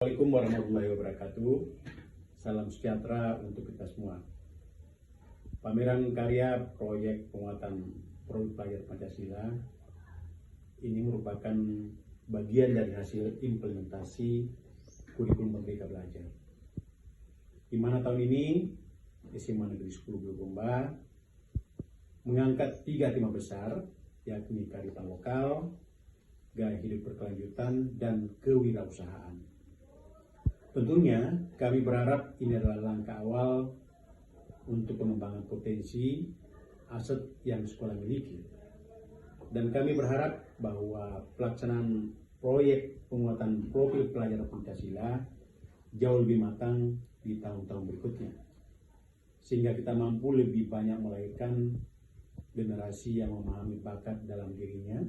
Assalamualaikum warahmatullahi wabarakatuh. Salam sejahtera untuk kita semua. Pameran karya proyek penguatan produk pelajar Pancasila ini merupakan bagian dari hasil implementasi kurikulum Merdeka Belajar. Di mana tahun ini SMA Negeri 10 Bulukumba mengangkat 3 tema besar, yakni kearifan lokal, gaya hidup berkelanjutan, dan kewirausahaan. Tentunya kami berharap ini adalah langkah awal untuk pengembangan potensi aset yang sekolah miliki. Dan kami berharap bahwa pelaksanaan proyek penguatan profil pelajar Pancasila jauh lebih matang di tahun-tahun berikutnya. Sehingga kita mampu lebih banyak melahirkan generasi yang memahami bakat dalam dirinya,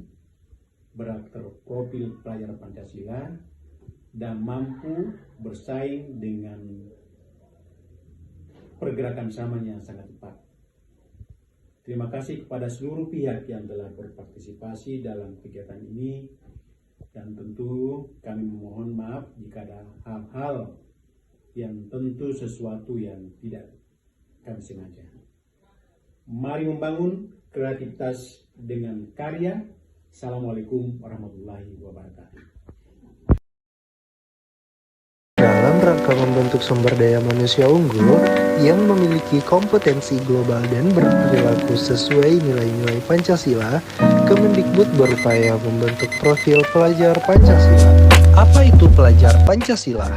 berprofil pelajar Pancasila, dan mampu bersaing dengan pergerakan zaman yang sangat cepat. Terima kasih kepada seluruh pihak yang telah berpartisipasi dalam kegiatan ini, dan tentu kami memohon maaf jika ada hal-hal yang tentu sesuatu yang tidak kami sengaja. Mari membangun kreativitas dengan karya. Assalamualaikum warahmatullahi wabarakatuh. Dalam rangka membentuk sumber daya manusia unggul yang memiliki kompetensi global dan berperilaku sesuai nilai-nilai Pancasila, Kemendikbud berupaya membentuk profil pelajar Pancasila. Apa itu pelajar Pancasila?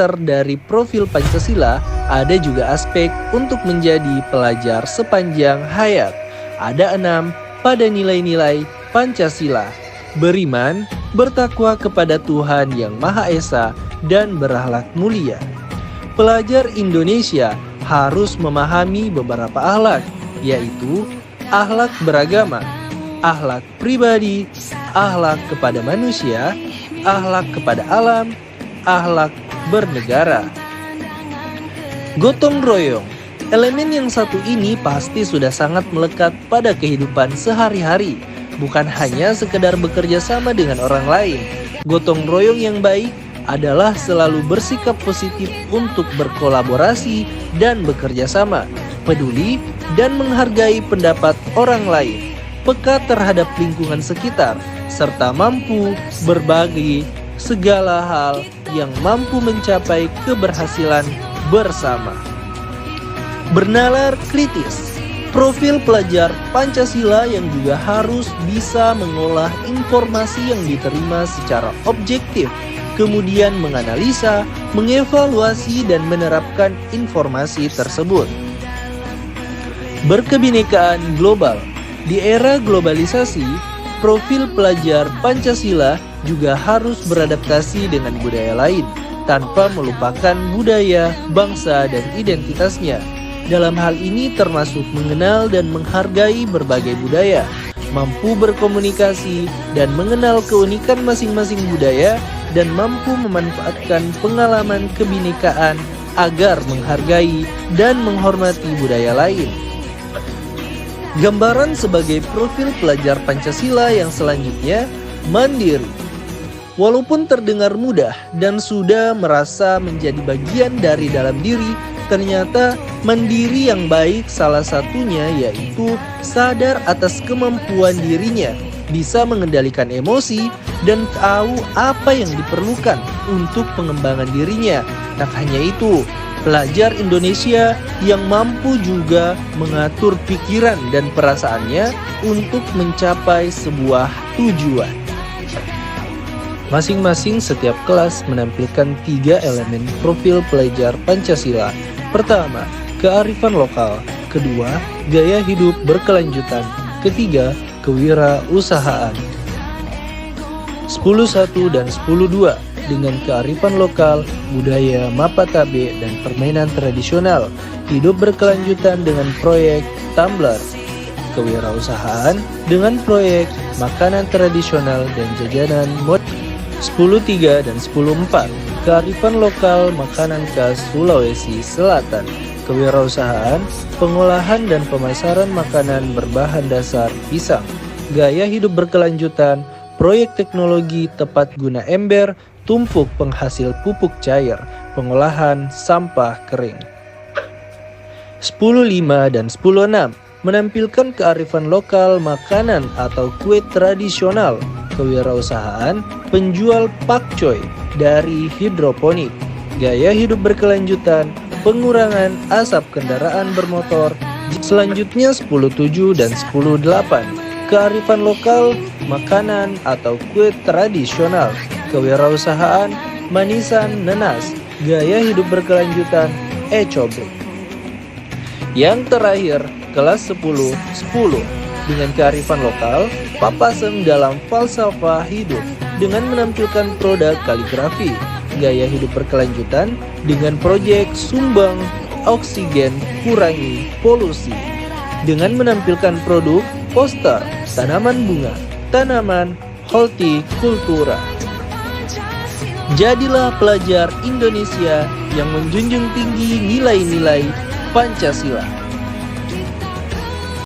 Dari profil Pancasila, ada juga aspek untuk menjadi pelajar sepanjang hayat. Ada 6 pada nilai-nilai Pancasila: beriman, bertakwa kepada Tuhan Yang Maha Esa, dan berakhlak mulia. Pelajar Indonesia harus memahami beberapa akhlak, yaitu akhlak beragama, akhlak pribadi, akhlak kepada manusia, akhlak kepada alam, akhlak bernegara. Gotong royong. Elemen yang satu ini pasti sudah sangat melekat pada kehidupan sehari-hari. Bukan hanya sekedar bekerja sama dengan orang lain. Gotong royong yang baik adalah selalu bersikap positif untuk berkolaborasi dan bekerja sama, peduli dan menghargai pendapat orang lain, peka terhadap lingkungan sekitar, serta mampu berbagi segala hal yang mampu mencapai keberhasilan bersama. Bernalar kritis. Profil pelajar Pancasila yang juga harus bisa mengolah informasi yang diterima secara objektif, kemudian menganalisa, mengevaluasi, dan menerapkan informasi tersebut. Berkebinekaan global. Di era globalisasi, profil pelajar Pancasila juga harus beradaptasi dengan budaya lain, tanpa melupakan budaya, bangsa, dan identitasnya. Dalam hal ini termasuk mengenal dan menghargai berbagai budaya, mampu berkomunikasi dan mengenal keunikan masing-masing budaya, dan mampu memanfaatkan pengalaman kebinekaan agar menghargai dan menghormati budaya lain. Gambaran sebagai profil pelajar Pancasila yang selanjutnya, mandiri. Walaupun terdengar mudah dan sudah merasa menjadi bagian dari dalam diri, ternyata mandiri yang baik salah satunya yaitu sadar atas kemampuan dirinya, bisa mengendalikan emosi, dan tahu apa yang diperlukan untuk pengembangan dirinya. Tak hanya itu, pelajar Indonesia yang mampu juga mengatur pikiran dan perasaannya untuk mencapai sebuah tujuan. Masing-masing setiap kelas menampilkan 3 elemen profil pelajar Pancasila. Pertama, kearifan lokal. Kedua, gaya hidup berkelanjutan. Ketiga, kewirausahaan. 10.1 dan 10.2 dengan kearifan lokal, budaya Mapatabe, dan permainan tradisional. Hidup berkelanjutan dengan proyek Tumbler. Kewirausahaan dengan proyek makanan tradisional dan jajanan modern. 10.3 dan 10.4 kearifan lokal, makanan khas Sulawesi Selatan. Kewirausahaan, pengolahan dan pemasaran makanan berbahan dasar pisang. Gaya hidup berkelanjutan, proyek teknologi tepat guna ember, tumpuk penghasil pupuk cair, pengolahan sampah kering. 10.5 dan 10.6 menampilkan kearifan lokal makanan atau kue tradisional, kewirausahaan, penjual pakcoy dari hidroponik, gaya hidup berkelanjutan, pengurangan asap kendaraan bermotor. Selanjutnya 10.7 dan 10.8, kearifan lokal, makanan atau kue tradisional, kewirausahaan, manisan nenas, gaya hidup berkelanjutan, e-cobrik. Yang terakhir, kelas 10 dengan kearifan lokal, papasan dalam falsafah hidup dengan menampilkan produk kaligrafi, gaya hidup berkelanjutan dengan proyek sumbang oksigen kurangi polusi dengan menampilkan produk poster tanaman bunga, tanaman hortikultura. Jadilah pelajar Indonesia yang menjunjung tinggi nilai-nilai Pancasila.